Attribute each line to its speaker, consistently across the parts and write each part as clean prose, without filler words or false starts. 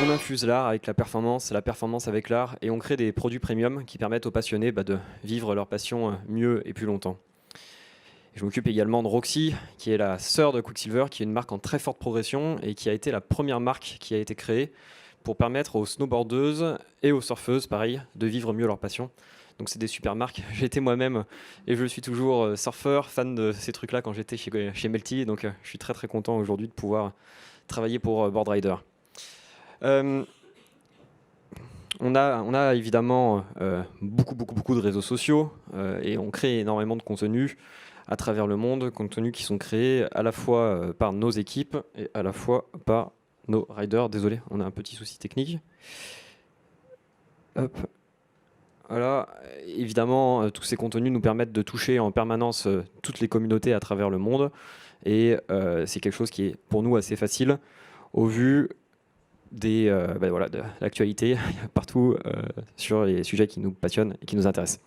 Speaker 1: on infuse l'art avec la performance avec l'art, et on crée des produits premium qui permettent aux passionnés de vivre leur passion mieux et plus longtemps. Je m'occupe également de Roxy, qui est la sœur de Quicksilver, qui est une marque en très forte progression et qui a été la première marque qui a été créée pour permettre aux snowboardeuses et aux surfeuses, pareil, de vivre mieux leur passion. Donc c'est des super marques. J'étais moi-même et je suis toujours surfeur, fan de ces trucs-là quand j'étais chez Melty. Donc je suis très très content aujourd'hui de pouvoir travailler pour Boardrider. On a évidemment beaucoup de réseaux sociaux et on crée énormément de contenu à travers le monde, contenus qui sont créés à la fois par nos équipes et à la fois par nos riders. Désolé, on a un petit souci technique. Hop. Voilà. Évidemment, tous ces contenus nous permettent de toucher en permanence toutes les communautés à travers le monde. Et c'est quelque chose qui est pour nous assez facile au vu de l'actualité partout sur les sujets qui nous passionnent et qui nous intéressent.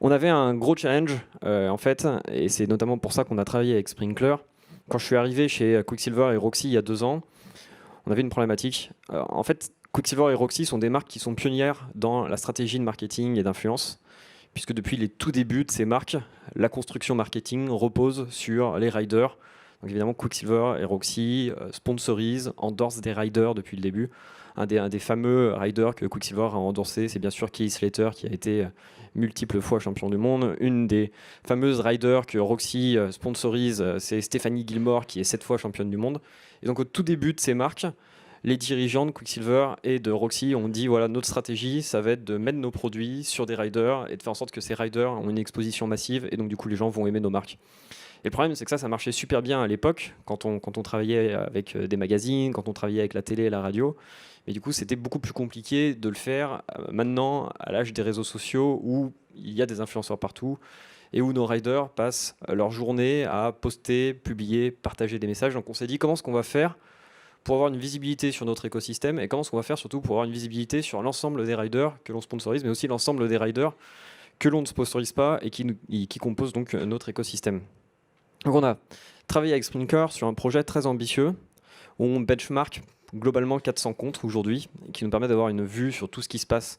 Speaker 1: On avait un gros challenge en fait, et c'est notamment pour ça qu'on a travaillé avec Sprinklr. Quand je suis arrivé chez Quicksilver et Roxy il y a 2 ans, on avait une problématique. En fait, Quicksilver et Roxy sont des marques qui sont pionnières dans la stratégie de marketing et d'influence, puisque depuis les tout débuts de ces marques, la construction marketing repose sur les riders. Donc évidemment, Quicksilver et Roxy sponsorisent, endorsent des riders depuis le début. Un des fameux riders que Quicksilver a endorsé, c'est bien sûr Keith Slater, qui a été multiples fois champion du monde. Une des fameuses riders que Roxy sponsorise, c'est Stephanie Gilmore, qui est 7 fois championne du monde. Et donc au tout début de ces marques, les dirigeants de Quicksilver et de Roxy ont dit voilà, notre stratégie, ça va être de mettre nos produits sur des riders et de faire en sorte que ces riders ont une exposition massive et donc du coup les gens vont aimer nos marques. Et le problème, c'est que ça marchait super bien à l'époque, quand on travaillait avec des magazines, quand on travaillait avec la télé et la radio. Mais du coup, c'était beaucoup plus compliqué de le faire maintenant, à l'âge des réseaux sociaux, où il y a des influenceurs partout, et où nos riders passent leur journée à poster, publier, partager des messages. Donc on s'est dit, comment est-ce qu'on va faire pour avoir une visibilité sur notre écosystème, et comment est-ce qu'on va faire surtout pour avoir une visibilité sur l'ensemble des riders que l'on sponsorise, mais aussi l'ensemble des riders que l'on ne sponsorise pas et qui composent donc notre écosystème. Donc on a travaillé avec Sprinklr sur un projet très ambitieux où on benchmark globalement 400 comptes aujourd'hui, qui nous permet d'avoir une vue sur tout ce qui se passe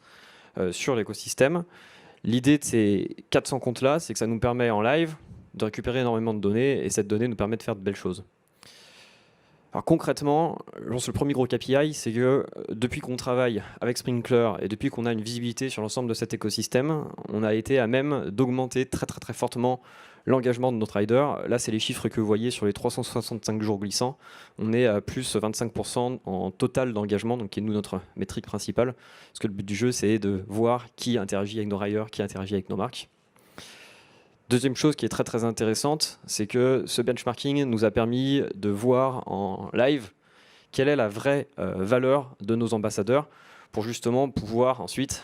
Speaker 1: sur l'écosystème. L'idée de ces 400 comptes-là, c'est que ça nous permet en live de récupérer énormément de données, et cette donnée nous permet de faire de belles choses. Alors concrètement, je pense que le premier gros KPI, c'est que depuis qu'on travaille avec Sprinklr et depuis qu'on a une visibilité sur l'ensemble de cet écosystème, on a été à même d'augmenter très fortement l'engagement de notre rider. Là, c'est les chiffres que vous voyez sur les 365 jours glissants. On est à plus 25% en total d'engagement, donc qui est notre métrique principale. Parce que le but du jeu, c'est de voir qui interagit avec nos riders, qui interagit avec nos marques. Deuxième chose qui est très intéressante, c'est que ce benchmarking nous a permis de voir en live quelle est la vraie valeur de nos ambassadeurs pour justement pouvoir ensuite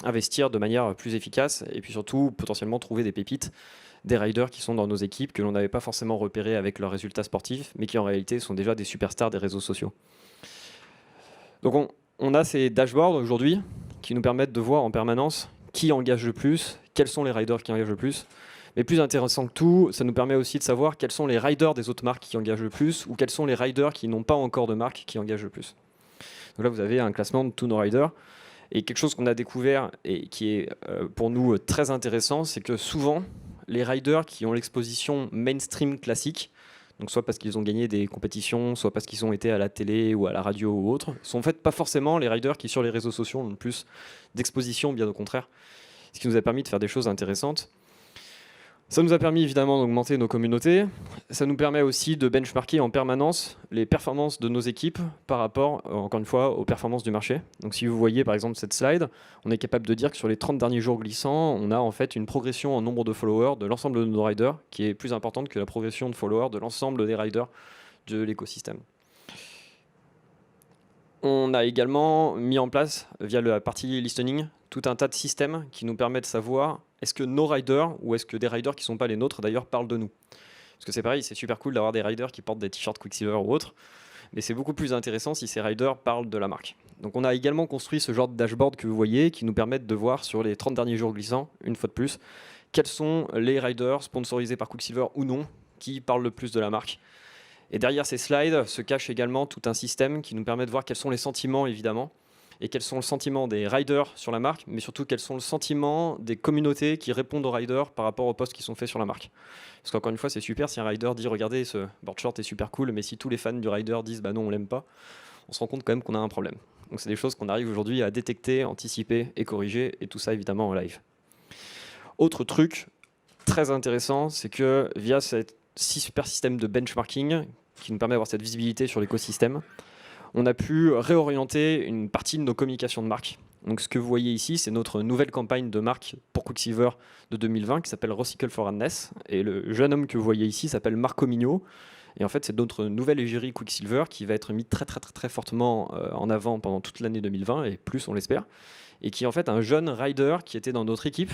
Speaker 1: investir de manière plus efficace et puis surtout potentiellement trouver des pépites, des riders qui sont dans nos équipes que l'on n'avait pas forcément repérés avec leurs résultats sportifs, mais qui en réalité sont déjà des superstars des réseaux sociaux. Donc on a ces dashboards aujourd'hui qui nous permettent de voir en permanence qui engage le plus, quels sont les riders qui engagent le plus. Mais plus intéressant que tout, ça nous permet aussi de savoir quels sont les riders des autres marques qui engagent le plus ou quels sont les riders qui n'ont pas encore de marque qui engagent le plus. Donc là, vous avez un classement de tous nos riders. Et quelque chose qu'on a découvert et qui est pour nous très intéressant, c'est que souvent, les riders qui ont l'exposition mainstream classique, donc soit parce qu'ils ont gagné des compétitions, soit parce qu'ils ont été à la télé ou à la radio ou autre, sont en fait pas forcément les riders qui sur les réseaux sociaux ont le plus d'exposition, bien au contraire. Ce qui nous a permis de faire des choses intéressantes. Ça nous a permis évidemment d'augmenter nos communautés. Ça nous permet aussi de benchmarker en permanence les performances de nos équipes par rapport, encore une fois, aux performances du marché. Donc si vous voyez par exemple cette slide, on est capable de dire que sur les 30 derniers jours glissants, on a en fait une progression en nombre de followers de l'ensemble de nos riders qui est plus importante que la progression de followers de l'ensemble des riders de l'écosystème. On a également mis en place, via la partie listening, tout un tas de systèmes qui nous permettent de savoir est-ce que nos riders ou est-ce que des riders qui ne sont pas les nôtres d'ailleurs parlent de nous. Parce que c'est pareil, c'est super cool d'avoir des riders qui portent des t-shirts Quicksilver ou autres, mais c'est beaucoup plus intéressant si ces riders parlent de la marque. Donc on a également construit ce genre de dashboard que vous voyez qui nous permettent de voir sur les 30 derniers jours glissants, une fois de plus, quels sont les riders sponsorisés par Quicksilver ou non qui parlent le plus de la marque. Et derrière ces slides se cache également tout un système qui nous permet de voir quels sont les sentiments, évidemment, et quels sont les sentiments des riders sur la marque, mais surtout quels sont les sentiments des communautés qui répondent aux riders par rapport aux posts qui sont faits sur la marque. Parce qu'encore une fois, c'est super si un rider dit « Regardez, ce board short est super cool », mais si tous les fans du rider disent « Bah non, on l'aime pas », on se rend compte quand même qu'on a un problème. Donc c'est des choses qu'on arrive aujourd'hui à détecter, anticiper et corriger, et tout ça évidemment en live. Autre truc très intéressant, c'est que via ce super système de benchmarking, qui nous permet d'avoir cette visibilité sur l'écosystème, on a pu réorienter une partie de nos communications de marque. Donc ce que vous voyez ici, c'est notre nouvelle campagne de marque pour Quicksilver de 2020 qui s'appelle Recycle for Radness. Et le jeune homme que vous voyez ici s'appelle Marco Mignot. Et en fait, c'est notre nouvelle égérie Quicksilver qui va être mis très fortement en avant pendant toute l'année 2020 et plus, on l'espère. Et qui est en fait un jeune rider qui était dans notre équipe,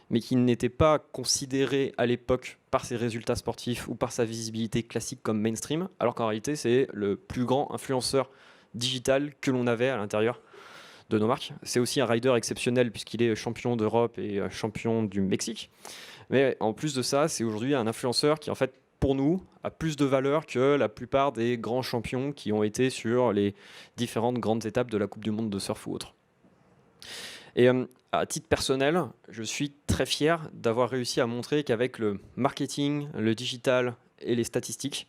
Speaker 1: mais qui n'était pas considéré à l'époque par ses résultats sportifs ou par sa visibilité classique comme mainstream, alors qu'en réalité, c'est le plus grand influenceur digital que l'on avait à l'intérieur de nos marques. C'est aussi un rider exceptionnel puisqu'il est champion d'Europe et champion du Mexique. Mais en plus de ça, c'est aujourd'hui un influenceur qui, en fait, pour nous, a plus de valeur que la plupart des grands champions qui ont été sur les différentes grandes étapes de la Coupe du Monde de surf ou autre. Et à titre personnel, je suis très fier d'avoir réussi à montrer qu'avec le marketing, le digital et les statistiques,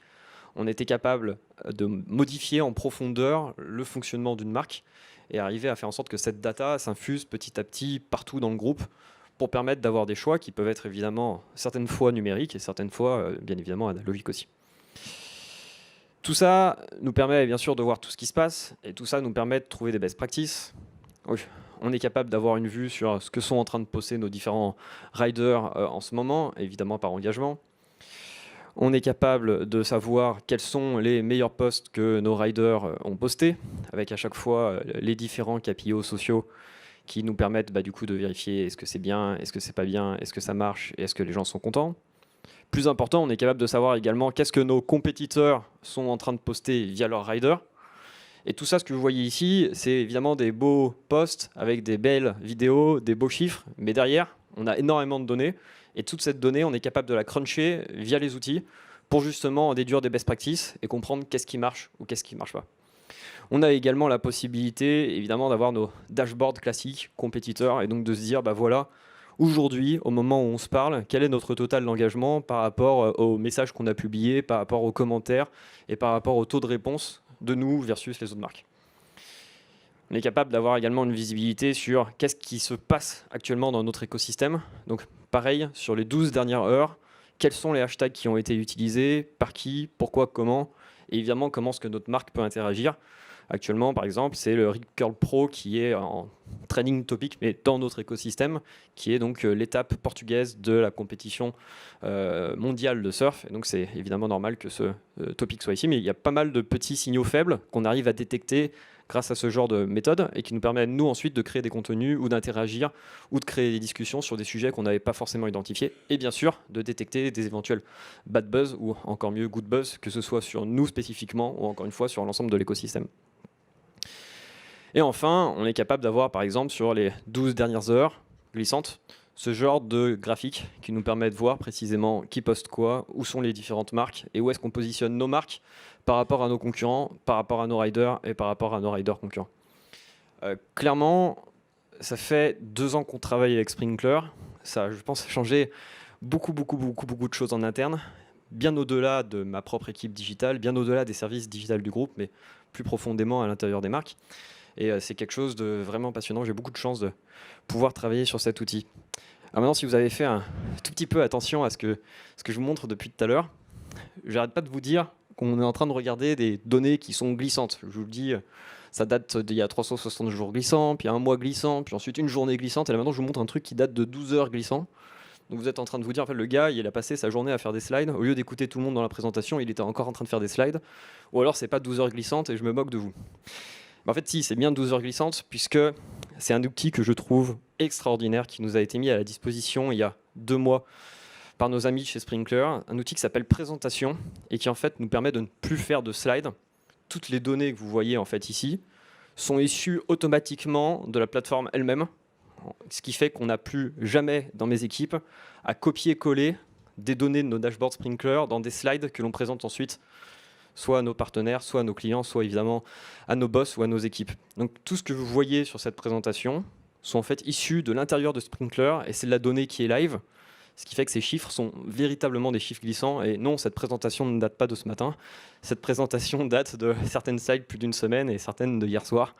Speaker 1: on était capable de modifier en profondeur le fonctionnement d'une marque et arriver à faire en sorte que cette data s'infuse petit à petit partout dans le groupe pour permettre d'avoir des choix qui peuvent être évidemment certaines fois numériques et certaines fois bien évidemment analogiques aussi. Tout ça nous permet bien sûr de voir tout ce qui se passe et tout ça nous permet de trouver des best practices. Oui, on est capable d'avoir une vue sur ce que sont en train de poster nos différents riders en ce moment, évidemment par engagement. On est capable de savoir quels sont les meilleurs posts que nos riders ont postés, avec à chaque fois les différents KPIs sociaux qui nous permettent du coup de vérifier est-ce que c'est bien, est-ce que c'est pas bien, est-ce que ça marche et est-ce que les gens sont contents. Plus important, on est capable de savoir également qu'est-ce que nos compétiteurs sont en train de poster via leurs riders. Et tout ça, ce que vous voyez ici, c'est évidemment des beaux posts avec des belles vidéos, des beaux chiffres, mais derrière, on a énormément de données. Et toute cette donnée, on est capable de la cruncher via les outils pour justement en déduire des best practices et comprendre qu'est-ce qui marche ou qu'est-ce qui ne marche pas. On a également la possibilité, évidemment, d'avoir nos dashboards classiques, compétiteurs, et donc de se dire, voilà, aujourd'hui, au moment où on se parle, quel est notre total d'engagement par rapport aux messages qu'on a publiés, par rapport aux commentaires et par rapport au taux de réponse de nous versus les autres marques. On est capable d'avoir également une visibilité sur qu'est-ce qui se passe actuellement dans notre écosystème. Donc pareil, sur les 12 dernières heures, quels sont les hashtags qui ont été utilisés, par qui, pourquoi, comment, et évidemment comment est-ce que notre marque peut interagir. Actuellement, par exemple, c'est le Rip Curl Pro qui est en trending topic, mais dans notre écosystème, qui est donc l'étape portugaise de la compétition mondiale de surf. Et donc, c'est évidemment normal que ce topic soit ici, mais il y a pas mal de petits signaux faibles qu'on arrive à détecter grâce à ce genre de méthode et qui nous permet, nous, ensuite, de créer des contenus ou d'interagir ou de créer des discussions sur des sujets qu'on n'avait pas forcément identifiés. Et bien sûr, de détecter des éventuels bad buzz ou encore mieux good buzz, que ce soit sur nous spécifiquement ou encore une fois sur l'ensemble de l'écosystème. Et enfin, on est capable d'avoir, par exemple, sur les 12 dernières heures glissantes, ce genre de graphique qui nous permet de voir précisément qui poste quoi, où sont les différentes marques et où est-ce qu'on positionne nos marques par rapport à nos concurrents, par rapport à nos riders et par rapport à nos riders concurrents. Clairement, ça fait 2 ans qu'on travaille avec Sprinklr. Ça, je pense, a changé beaucoup de choses en interne, bien au-delà de ma propre équipe digitale, bien au-delà des services digitales du groupe, mais plus profondément à l'intérieur des marques. Et c'est quelque chose de vraiment passionnant. J'ai beaucoup de chance de pouvoir travailler sur cet outil. Alors maintenant, si vous avez fait un tout petit peu attention à ce que je vous montre depuis tout à l'heure, j'arrête pas de vous dire qu'on est en train de regarder des données qui sont glissantes. Je vous le dis, ça date d'il y a 360 jours glissants, puis un mois glissant, puis ensuite une journée glissante. Et là maintenant, je vous montre un truc qui date de 12 heures glissant. Donc vous êtes en train de vous dire, en fait, le gars, il a passé sa journée à faire des slides. Au lieu d'écouter tout le monde dans la présentation, il était encore en train de faire des slides. Ou alors, c'est pas 12 heures glissantes et je me moque de vous. En fait, si, c'est bien 12 heures glissantes, puisque c'est un outil que je trouve extraordinaire, qui nous a été mis à la disposition il y a 2 mois par nos amis chez Sprinklr, un outil qui s'appelle Présentation, et qui en fait nous permet de ne plus faire de slides. Toutes les données que vous voyez en fait ici sont issues automatiquement de la plateforme elle-même, ce qui fait qu'on n'a plus jamais dans mes équipes à copier-coller des données de nos dashboards Sprinklr dans des slides que l'on présente ensuite soit à nos partenaires, soit à nos clients, soit évidemment à nos boss ou à nos équipes. Donc tout ce que vous voyez sur cette présentation sont en fait issus de l'intérieur de Sprinklr et c'est de la donnée qui est live. Ce qui fait que ces chiffres sont véritablement des chiffres glissants. Et non, cette présentation ne date pas de ce matin. Cette présentation date de certaines slides plus d'une semaine et certaines de hier soir.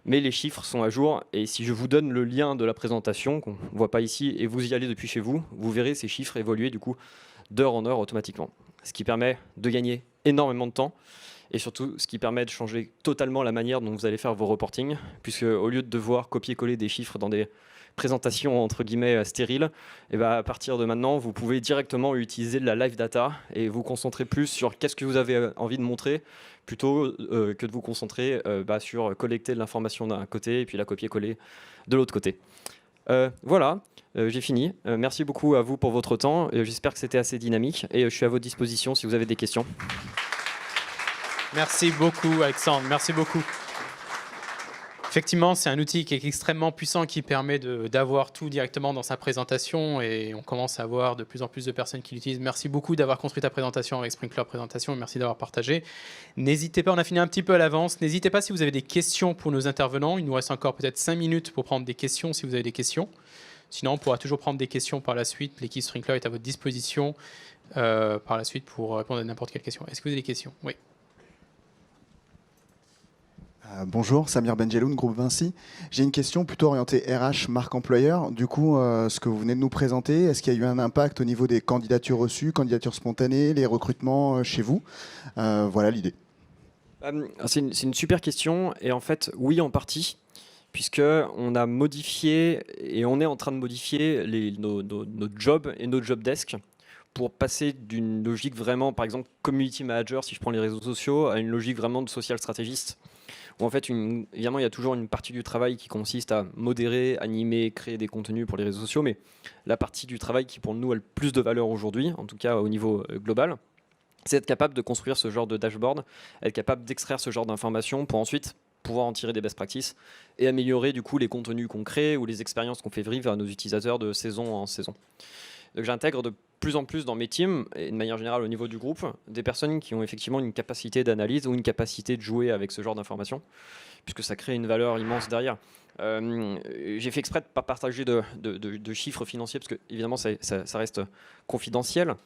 Speaker 1: Mais les chiffres sont à jour. Et si je vous donne le lien de la présentation, qu'on ne voit pas ici, et vous y allez depuis chez vous, vous verrez ces chiffres évoluer du coup d'heure en heure automatiquement. Ce qui permet de gagner énormément de temps. Et surtout, ce qui permet de changer totalement la manière dont vous allez faire vos reportings. Puisque au lieu de devoir copier-coller des chiffres dans des présentation entre guillemets stérile, et à partir de maintenant, vous pouvez directement utiliser de la live data et vous concentrer plus sur qu'est-ce que vous avez envie de montrer plutôt que de vous concentrer sur collecter de l'information d'un côté et puis la copier-coller de l'autre côté. Voilà, j'ai fini. Merci beaucoup à vous pour votre temps. J'espère que c'était assez dynamique et je suis à votre disposition si vous avez des questions.
Speaker 2: Merci beaucoup, Alexandre. Merci beaucoup. Effectivement, c'est un outil qui est extrêmement puissant qui permet d'avoir tout directement dans sa présentation et on commence à avoir de plus en plus de personnes qui l'utilisent. Merci beaucoup d'avoir construit ta présentation avec Sprinklr Présentation et merci d'avoir partagé. N'hésitez pas, on a fini un petit peu à l'avance. N'hésitez pas si vous avez des questions pour nos intervenants. Il nous reste encore peut-être 5 minutes pour prendre des questions si vous avez des questions. Sinon, on pourra toujours prendre des questions par la suite. L'équipe Sprinklr est à votre disposition par la suite pour répondre à n'importe quelle question. Est-ce que vous avez des questions? Oui.
Speaker 3: Bonjour, Samir Benjeloun, groupe Vinci. J'ai une question plutôt orientée RH, marque employeur. Du coup, ce que vous venez de nous présenter, est-ce qu'il y a eu un impact au niveau des candidatures reçues, candidatures spontanées, les recrutements chez vous? Voilà l'idée.
Speaker 1: C'est une super question et en fait, oui, en partie, puisqu'on a modifié et on est en train de modifier nos jobs et nos job desks pour passer d'une logique vraiment, par exemple, community manager, si je prends les réseaux sociaux, à une logique vraiment de social stratégiste. Où en fait, évidemment, il y a toujours une partie du travail qui consiste à modérer, animer, créer des contenus pour les réseaux sociaux, mais la partie du travail qui, pour nous, a le plus de valeur aujourd'hui, en tout cas au niveau global, c'est être capable de construire ce genre de dashboard, être capable d'extraire ce genre d'informations pour ensuite pouvoir en tirer des best practices et améliorer du coup les contenus qu'on crée ou les expériences qu'on fait vivre à nos utilisateurs de saison en saison. Donc j'intègre de plus en plus dans mes teams, et de manière générale au niveau du groupe, des personnes qui ont effectivement une capacité d'analyse ou une capacité de jouer avec ce genre d'informations, puisque ça crée une valeur immense derrière. J'ai fait exprès de ne pas partager de chiffres financiers, parce que évidemment ça reste confidentiel,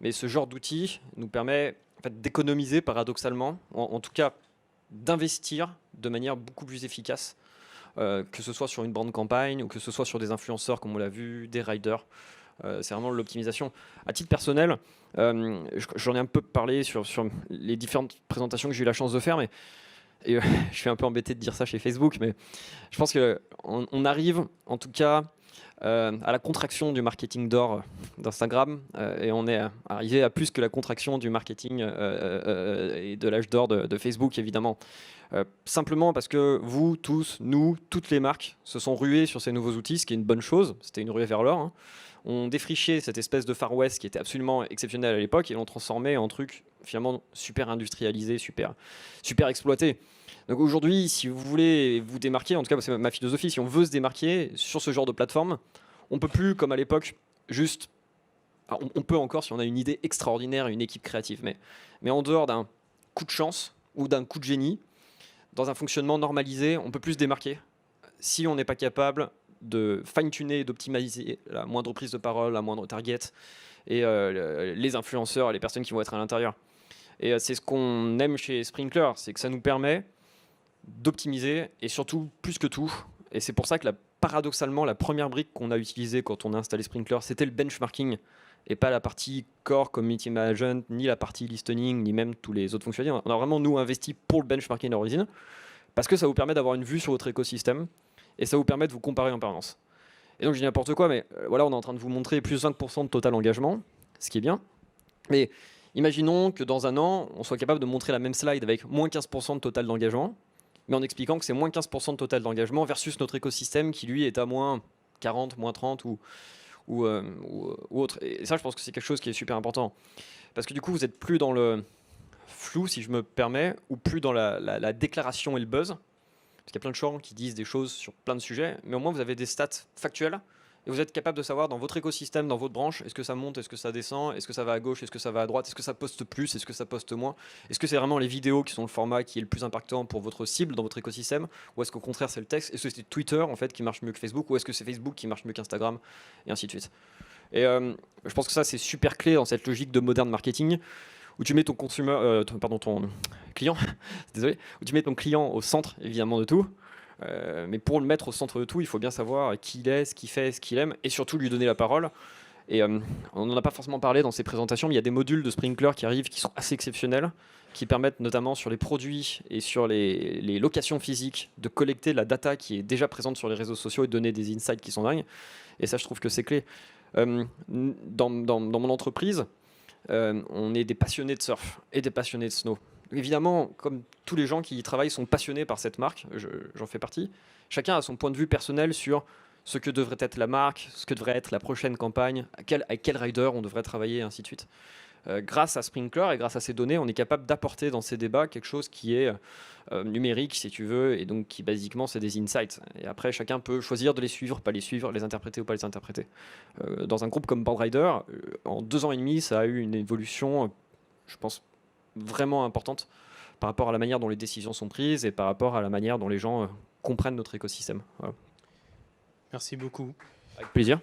Speaker 1: mais ce genre d'outil nous permet en fait, d'économiser paradoxalement, en tout cas d'investir de manière beaucoup plus efficace, que ce soit sur une bande campagne ou que ce soit sur des influenceurs comme on l'a vu, des riders. C'est vraiment l'optimisation. À titre personnel, j'en ai un peu parlé sur les différentes présentations que j'ai eu la chance de faire, mais je suis un peu embêté de dire ça chez Facebook, mais je pense qu'on arrive en tout cas à la contraction du marketing d'or d'Instagram et on est arrivé à plus que la contraction du marketing et de l'âge d'or de Facebook évidemment. Simplement parce que vous, tous, nous, toutes les marques se sont ruées sur ces nouveaux outils, ce qui est une bonne chose, c'était une ruée vers l'or. Hein. On défrichait cette espèce de Far West qui était absolument exceptionnel à l'époque et l'on transformait en truc finalement super industrialisé, super exploité. Donc aujourd'hui, si vous voulez vous démarquer, en tout cas c'est ma philosophie, si on veut se démarquer sur ce genre de plateforme, on peut plus comme à l'époque juste... Alors on peut encore si on a une idée extraordinaire et une équipe créative, mais en dehors d'un coup de chance ou d'un coup de génie, dans un fonctionnement normalisé, on peut plus se démarquer si on n'est pas capable de fine-tuner, d'optimiser la moindre prise de parole, la moindre target, et les influenceurs et les personnes qui vont être à l'intérieur. Et c'est ce qu'on aime chez Sprinklr, c'est que ça nous permet d'optimiser, et surtout, plus que tout, et c'est pour ça que paradoxalement, la première brique qu'on a utilisée quand on a installé Sprinklr, c'était le benchmarking, et pas la partie core community management, ni la partie listening, ni même tous les autres fonctionnalités. On a vraiment, nous, investi pour le benchmarking à l'origine, parce que ça vous permet d'avoir une vue sur votre écosystème, et ça vous permet de vous comparer en permanence. Et donc je dis n'importe quoi, mais voilà, on est en train de vous montrer plus 20% de total engagement, ce qui est bien. Mais imaginons que dans un an, on soit capable de montrer la même slide avec moins 15% de total d'engagement, mais en expliquant que c'est moins 15% de total d'engagement versus notre écosystème qui lui est à moins 40, moins 30 ou autre. Et ça, je pense que c'est quelque chose qui est super important. Parce que du coup, vous n'êtes plus dans le flou, si je me permets, ou plus dans la déclaration et le buzz. Parce qu'il y a plein de gens qui disent des choses sur plein de sujets, mais au moins vous avez des stats factuelles Et vous êtes capable de savoir dans votre écosystème, dans votre branche, est-ce que ça monte, est-ce que ça descend, est-ce que ça va à gauche, est-ce que ça va à droite, est-ce que ça poste plus, est-ce que ça poste moins, est-ce que c'est vraiment les vidéos qui sont le format qui est le plus impactant pour votre cible dans votre écosystème, ou est-ce qu'au contraire c'est le texte, est-ce que c'est Twitter en fait qui marche mieux que Facebook, ou est-ce que c'est Facebook qui marche mieux qu'Instagram, et ainsi de suite. Et je pense que ça c'est super clé dans cette logique de modern marketing, où tu mets ton ton client, désolé, où tu mets ton client au centre évidemment de tout. Mais pour le mettre au centre de tout, il faut bien savoir qui il est, ce qu'il fait, ce qu'il aime, et surtout lui donner la parole. Et on n'en a pas forcément parlé dans ces présentations, mais il y a des modules de Sprinklr qui arrivent qui sont assez exceptionnels, qui permettent notamment sur les produits et sur les locations physiques de collecter la data qui est déjà présente sur les réseaux sociaux et de donner des insights qui sont dingues. Et ça, je trouve que c'est clé. Dans mon entreprise, on est des passionnés de surf et des passionnés de snow. Évidemment, comme tous les gens qui y travaillent sont passionnés par cette marque, j'en fais partie, chacun a son point de vue personnel sur ce que devrait être la marque, ce que devrait être la prochaine campagne, avec quel rider on devrait travailler, et ainsi de suite. Grâce à Sprinklr et grâce à ces données, on est capable d'apporter dans ces débats quelque chose qui est numérique, si tu veux, et donc qui, basiquement, c'est des insights. Et après, chacun peut choisir de les suivre, pas les suivre, les interpréter ou pas les interpréter. Dans un groupe comme Boardrider, en 2 ans et demi, ça a eu une évolution, je pense, vraiment importante par rapport à la manière dont les décisions sont prises et par rapport à la manière dont les gens comprennent notre écosystème. Voilà.
Speaker 2: Merci beaucoup.
Speaker 1: Avec plaisir.